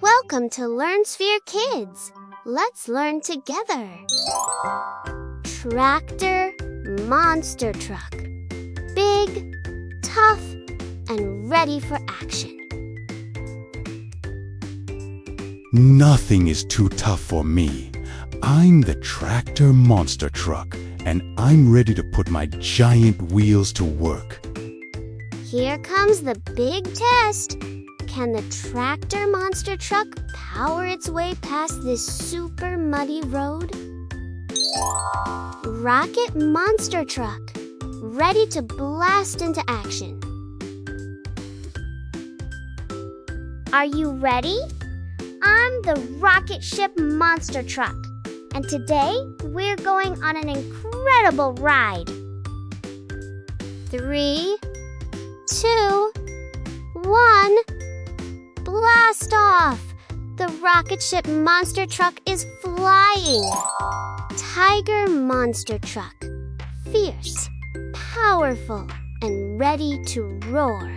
Welcome to LearnSphere Kids. Let's learn together. Tractor, monster truck. Big, tough, and ready for action. Nothing is too tough for me. I'm the tractor monster truck, and I'm ready to put my giant wheels to work. Here comes the big test. Can the tractor monster truck power its way past this super muddy road? Rocket monster truck, ready to blast into action. Are you ready? I'm the rocket ship monster truck, and today we're going on an incredible ride. 3, 2, 1, blast off! The rocket ship monster truck is flying. Tiger monster truck, fierce, powerful, and ready to roar.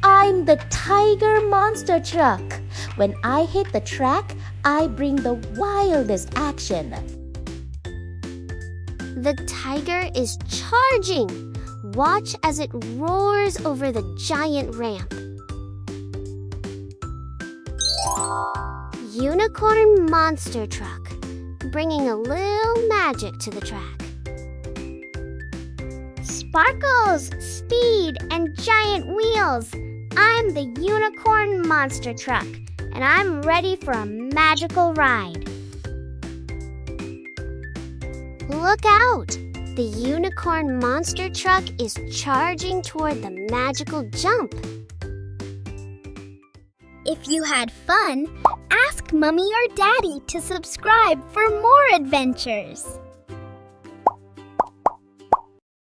I'm the tiger monster truck. When I hit the track, I bring the wildest action. The tiger is charging. Watch as it roars over the giant ramp. Unicorn monster truck, bringing a little magic to the track. Sparkles, speed, and giant wheels. I'm the unicorn monster truck, and I'm ready for a magical ride. Look out! The unicorn monster truck is charging toward the magical jump. If you had fun, ask Mommy or Daddy to subscribe for more adventures.